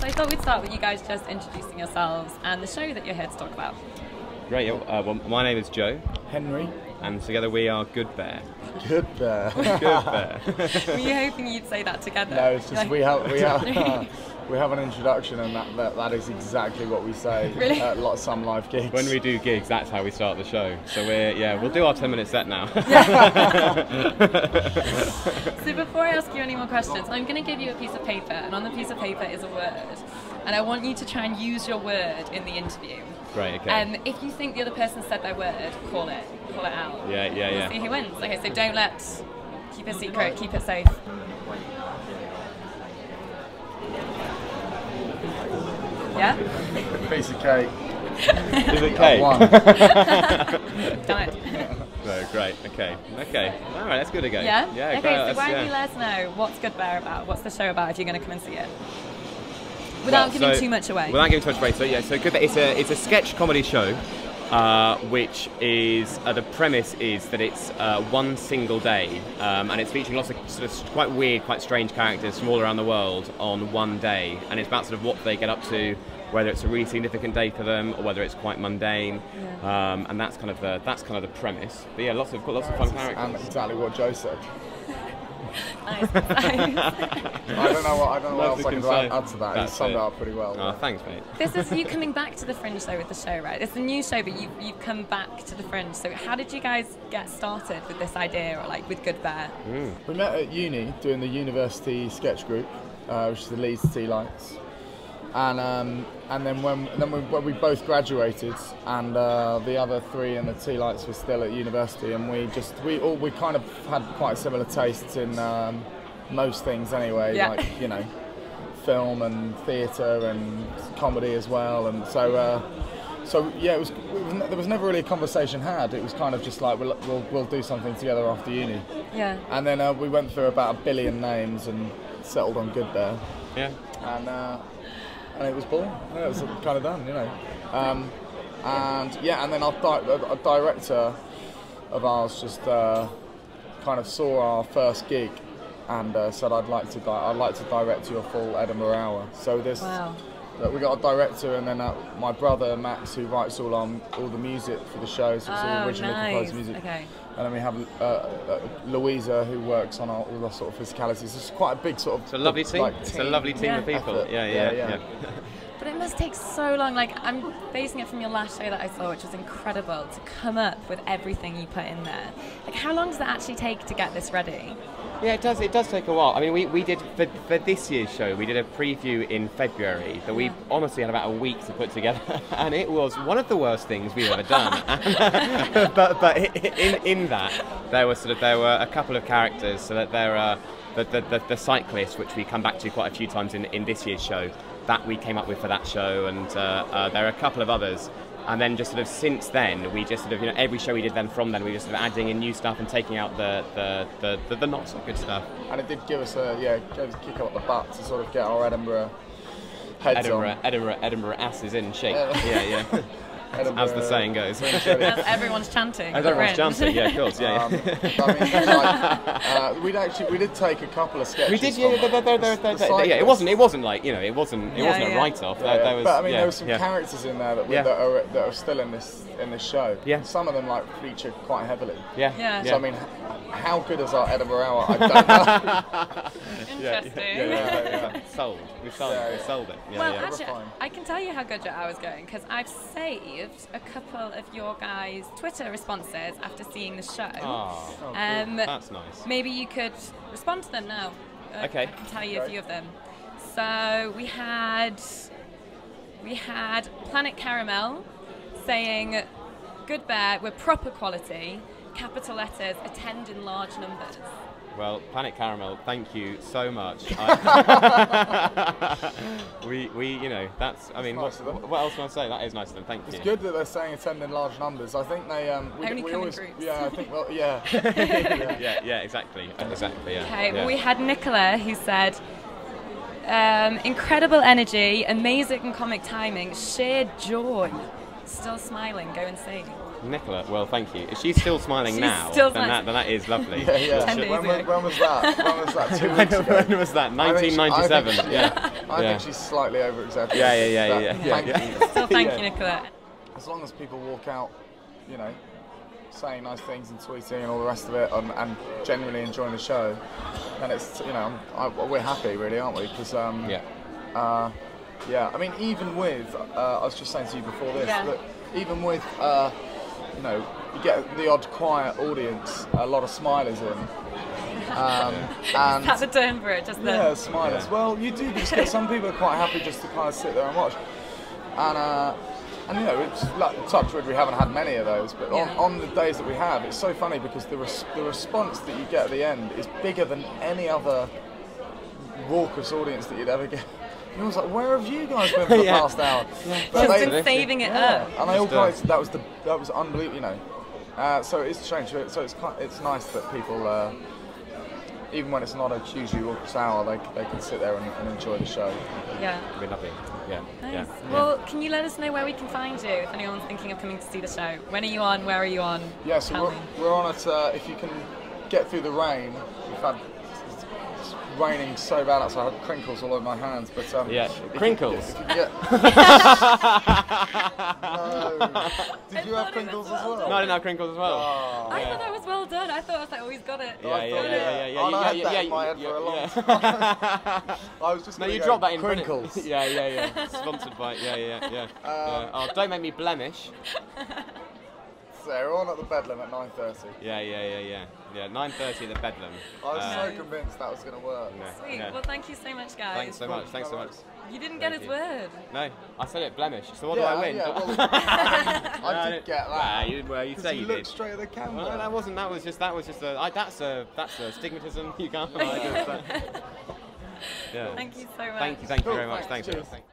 So I thought we'd start with you guys just introducing yourselves and the show that you're here to talk about. Great. Well, my name is Joe. Henry. And together we are GOODBEAR. GOODBEAR. GOODBEAR. Were you hoping you'd say that together? No, it's just we have an introduction, and that is exactly what we say really? at some live gigs. When we do gigs, that's how we start the show. So we'll do our 10-minute set now. So before I ask you any more questions, I'm going to give you a piece of paper, and on the piece of paper is a word, and I want you to try and use your word in the interview. Right. Okay. If you think the other person said their word, call it out. Yeah. We'll see who wins. Okay, so keep it secret, keep it safe. Yeah? Piece of cake. Is it cake? Done it. No, great. Okay. All right, let's give it a go. Yeah? Yeah. Okay, so why don't you let us know what's GOODBEAR about? What's the show about if you're going to come and see it? Without giving too much away. Without giving too much away. So GOODBEAR, it's a sketch comedy show, which is the premise is that it's one single day, and it's featuring lots of sort of quite weird, quite strange characters from all around the world on one day, and it's about sort of what they get up to, whether it's a really significant day for them or whether it's quite mundane, and that's kind of the premise. But yeah, lots of fun characters. And exactly what Joe said. Nice. I don't know what else I can add to that. You summed it up pretty well. Oh, thanks, mate. This is you coming back to the Fringe though with the show, right? It's a new show, but you've come back to the Fringe. So how did you guys get started with this idea, or like with GOODBEAR? We met at uni doing the university sketch group, which is the Leeds Tea Lights. And then when we both graduated, and the other three in the Tea Lights were still at university, and we kind of had quite similar tastes in most things anyway, like film and theatre and comedy as well, and so yeah, there was never really a conversation had. It was kind of just like we'll do something together after uni. Yeah. And then we went through about 1 billion names and settled on GOODBEAR. Yeah. And it was born. Yeah, it was kind of done, and then a director of ours just kind of saw our first gig and said, I'd like to direct your full Edinburgh hour. So we got a director, and then my brother Max, who writes all the music for the show, so it's all originally composed music. Okay. And then we have Louisa, who works on all the sort of physicalities. It's quite a big sort of... It's a lovely team. It's a lovely team of people. Effort. Yeah. But it must take so long. Like, I'm basing it from your last show that I saw, which was incredible, to come up with everything you put in there. Like, how long does that actually take to get this ready? Yeah, it does. It does take a while. I mean, we did for this year's show. We did a preview in February that we honestly had about a week to put together, and it was one of the worst things we've ever done. but in that there were a couple of characters. So that there are the cyclist, which we come back to quite a few times in this year's show, that we came up with for that show, and there are a couple of others. And then just sort of since then, we just sort of, every show we did then from then, we were sort of adding in new stuff and taking out the not so good stuff. And it did give us a kick up the butt to sort of get our Edinburgh heads on. Edinburgh asses in shape. Yeah. As the saying goes. As everyone's chanting. As everyone's chanting, yeah, of course, yeah. We did take a couple of sketches. We did, yeah. It wasn't like, it wasn't a write-off. There were some characters in there that are still in this show. Yeah. Some of them feature quite heavily. Yeah. So I mean, how good is our Edinburgh hour? I don't know. Interesting. Yeah. Sold. We sold it. Actually, I can tell you how good your hour's going, because I've saved a couple of your guys' Twitter responses after seeing the show. That's nice. Maybe you could respond to them now. Okay. I can tell you a few of them. So we had Planet Caramel saying, GOODBEAR, we're proper quality, capital letters, attend in large numbers. Well, Planet Caramel, thank you so much. That's. I mean, what else can I say? That is nice of them. Thank you. It's good that they're saying attend in large numbers. I think they. We always. Groups. Yeah, I think. Well, yeah. Yeah, exactly. Yeah. Okay. Well, we had Nicola who said, incredible energy, amazing comic timing, sheer joy. Still smiling. Go and see. Nicola, well, thank you. If she's still smiling She's now, still then smiling. that is lovely. Yeah, yeah. 10 days When ago. was that? When was that? 2 weeks ago. When was that? I think 1997. Yeah. I think she's slightly over-exaggerated. Yeah. Thank you. Still thank Yeah. you, Nicola. As long as people walk out, you know, saying nice things and tweeting and all the rest of it, and genuinely enjoying the show, then it's, you know, we're happy, really, aren't we? Because yeah, I mean, even with I was just saying to you before this, that even with you know, you get the odd quiet audience, a lot of smilers in. And That's a term for it, just the... yeah, smilers. Yeah. Well, you do just get some people are quite happy just to kind of sit there and watch. And you know, it's like touch wood, we haven't had many of those, but on the days that we have, it's so funny because the response that you get at the end is bigger than any other raucous audience that you'd ever get. And I was like, where have you guys been for the past hour? But Just been saving it up. and they all guys, that was unbelievable, you know. So it's strange. So it's nice that people, even when it's not a hugely raucous hour, they can sit there and enjoy the show. Yeah. It'd be lovely. Yeah. Nice. Yeah. Well, can you let us know where we can find you if anyone's thinking of coming to see the show? When are you on? Where are you on? Yeah, so Tell me. we're on it. If you can get through the rain, we've had it's raining so bad outside. I had crinkles all over my hands, but Yeah. Crinkles. No. Did you have crinkles as well? No, I didn't have crinkles as well. Oh. I thought that was well done. I thought I was like, oh, he's got it. I thought, Yeah. I had that in my head for a long time. I was just No, gonna you go, dropped that in crinkles. Yeah. Sponsored by. Yeah. Oh, don't make me blemish. So we're on at the Bedlam at 9:30. Yeah. 9:30 at the Bedlam. I was so convinced that was going to work. Sweet. Yeah. Well, thank you so much, guys. Thanks so much. You didn't get Thank his you. word. No, I said it blemish. So what do I win? Yeah, well, I did get that. You say you looked did. straight at the camera. Well, that wasn't. That was just a. That's a stigmatism. You can't. Yeah. Thank you so much. Thank you very Cool, much. thanks. Thanks. Cheers.